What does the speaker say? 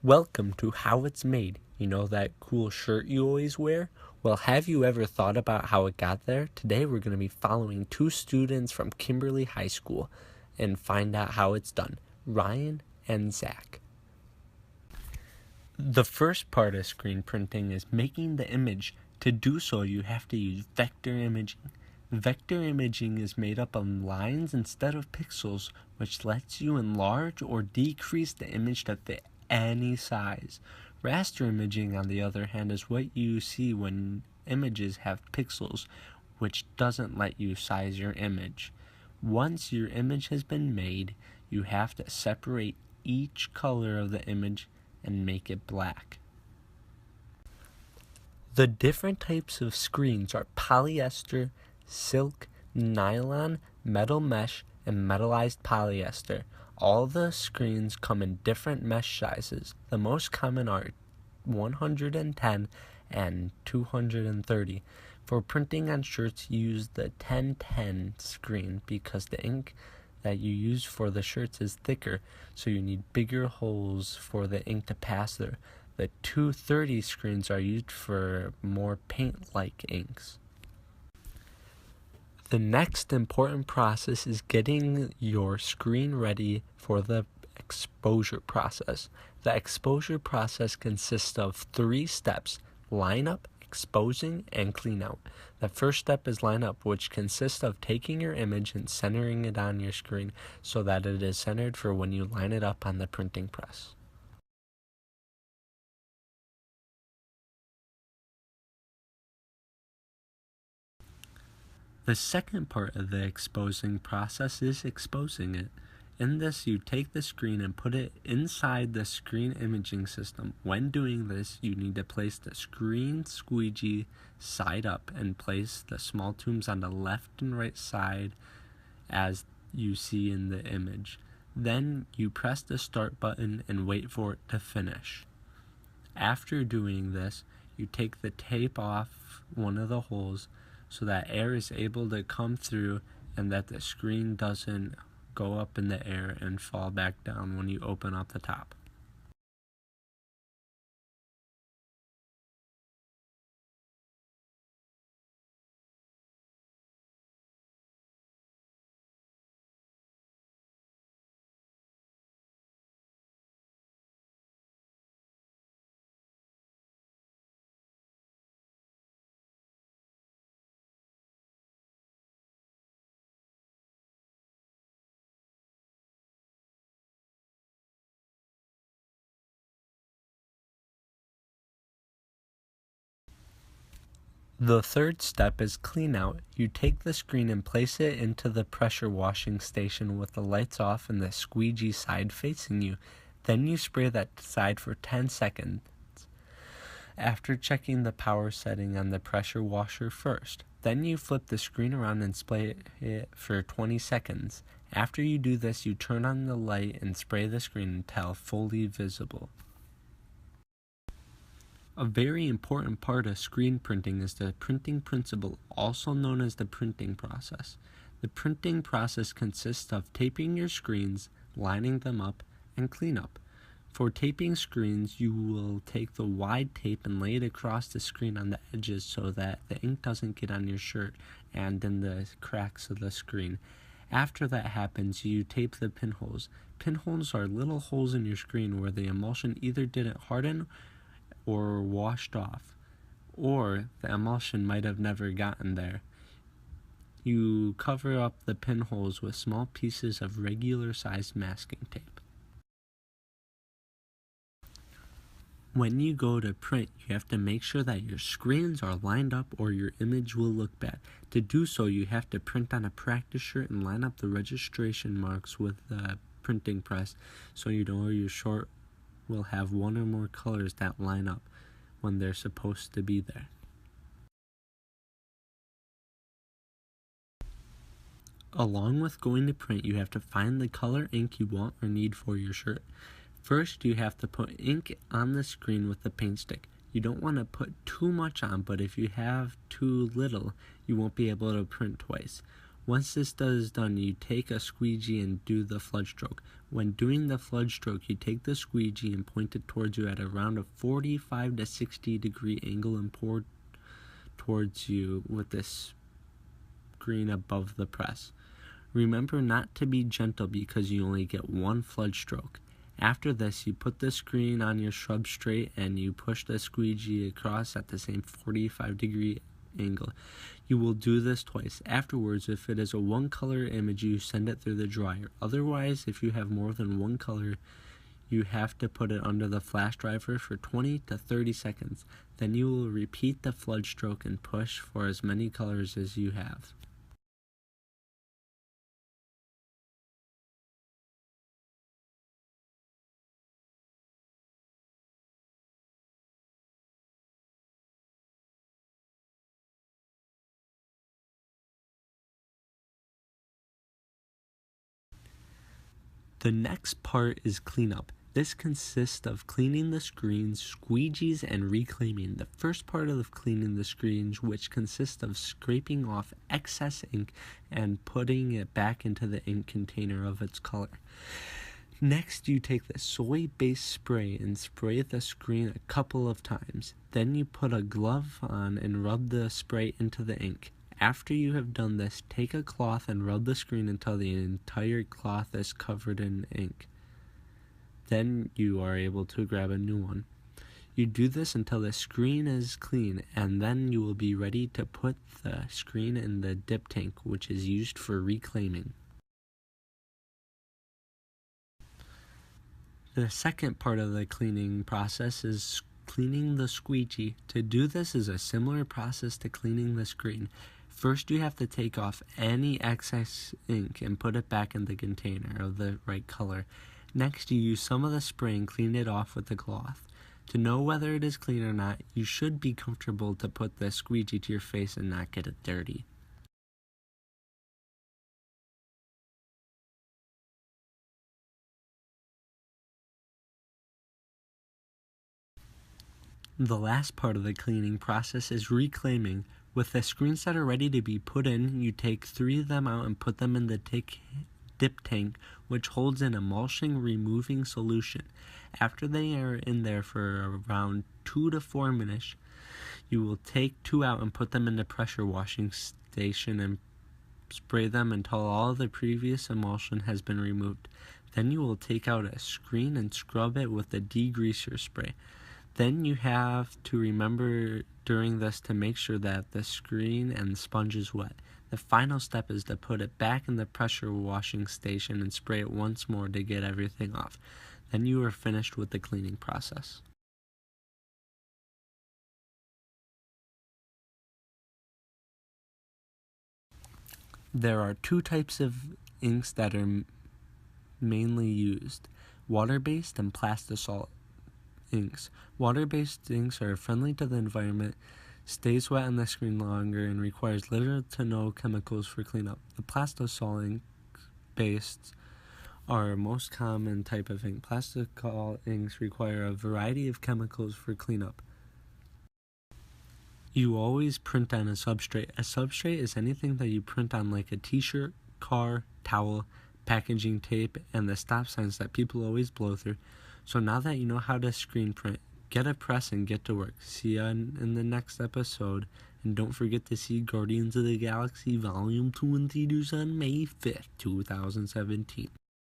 Welcome to How It's Made. You know that cool shirt you always wear? Well, have you ever thought about how it got there? Today we're going to be following two students from Kimberly High School and find out how it's done. Ryan and Zack. The first part of screen printing is making the image. To do so, you have to use vector imaging. Vector imaging is made up of lines instead of pixels, which lets you enlarge or decrease the image to fit any size. Raster imaging, on the other hand, is what you see when images have pixels, which doesn't let you size your image. Once your image has been made, you have to separate each color of the image and make it black. The different types of screens are polyester, silk, nylon, metal mesh, and metallized polyester. All the screens come in different mesh sizes. The most common are 110 and 230. For printing on shirts, use the 1010 screen because the ink that you use for the shirts is thicker, so you need bigger holes for the ink to pass through. The 230 screens are used for more paint-like inks. The next important process is getting your screen ready for the exposure process. The exposure process consists of 3 steps: line up, exposing, and clean out. The first step is line up, which consists of taking your image and centering it on your screen so that it is centered for when you line it up on the printing press. The second part of the exposing process is exposing it. In this, you take the screen and put it inside the screen imaging system. When doing this, you need to place the screen squeegee side up and place the small tubes on the left and right side as you see in the image. Then you press the start button and wait for it to finish. After doing this, you take the tape off one of the holes so that air is able to come through and that the screen doesn't go up in the air and fall back down when you open up the top. The third step is clean out. You take the screen and place it into the pressure washing station with the lights off and the squeegee side facing you. Then you spray that side for 10 seconds. After checking the power setting on the pressure washer first. Then you flip the screen around and spray it for 20 seconds. After you do this, you turn on the light and spray the screen until fully visible. A very important part of screen printing is the printing principle, also known as the printing process. The printing process consists of taping your screens, lining them up, and cleanup. For taping screens, you will take the wide tape and lay it across the screen on the edges so that the ink doesn't get on your shirt and in the cracks of the screen. After that happens, you tape the pinholes. Pinholes are little holes in your screen where the emulsion either didn't harden or washed off, or the emulsion might have never gotten there. You cover up the pinholes with small pieces of regular sized masking tape. When you go to print, you have to make sure that your screens are lined up or your image will look bad. To do so, you have to print on a practice shirt and line up the registration marks with the printing press so you know your shirt will have one or more colors that line up when they're supposed to be there. Along with going to print, you have to find the color ink you want or need for your shirt. First, you have to put ink on the screen with the paint stick. You don't want to put too much on, but if you have too little, you won't be able to print twice. Once this is done, you take a squeegee and do the flood stroke. When doing the flood stroke, you take the squeegee and point it towards you at around a 45 to 60 degree angle and pour towards you with this screen above the press. Remember not to be gentle because you only get one flood stroke. After this, you put the screen on your substrate and you push the squeegee across at the same 45 degree angle. You will do this twice. Afterwards, if it is a one color image, you send it through the dryer. Otherwise, if you have more than one color, you have to put it under the flash driver for 20 to 30 seconds. Then you will repeat the flood stroke and push for as many colors as you have. The next part is cleanup. This consists of cleaning the screens, squeegees, and reclaiming. The first part of cleaning the screens, which consists of scraping off excess ink and putting it back into the ink container of its color. Next, you take the soy-based spray and spray the screen a couple of times. Then you put a glove on and rub the spray into the ink. After you have done this, take a cloth and rub the screen until the entire cloth is covered in ink. Then you are able to grab a new one. You do this until the screen is clean, and then you will be ready to put the screen in the dip tank, which is used for reclaiming. The second part of the cleaning process is cleaning the squeegee. To do this is a similar process to cleaning the screen. First, you have to take off any excess ink and put it back in the container of the right color. Next, you use some of the spray and clean it off with the cloth. To know whether it is clean or not, you should be comfortable to put the squeegee to your face and not get it dirty. The last part of the cleaning process is reclaiming. With the screens that are ready to be put in, you take 3 of them out and put them in the dip tank, which holds an emulsion removing solution. After they are in there for around 2 to 4 minutes, you will take 2 out and put them in the pressure washing station and spray them until all the previous emulsion has been removed. Then you will take out a screen and scrub it with a degreaser spray. Then you have to remember during this to make sure that the screen and the sponge is wet. The final step is to put it back in the pressure washing station and spray it once more to get everything off. Then you are finished with the cleaning process. There are 2 types of inks that are mainly used: water-based and plastisol inks. Water-based inks are friendly to the environment, stays wet on the screen longer, and requires little to no chemicals for cleanup. The plastisol ink-based are most common type of ink. Plastisol inks require a variety of chemicals for cleanup. You always print on a substrate. A substrate is anything that you print on, like a t-shirt, car, towel, packaging tape, and the stop signs that people always blow through. So now that you know how to screen print, get a press and get to work. See you in the next episode, and don't forget to see Guardians of the Galaxy Volume 2 in theaters on May 5th, 2017.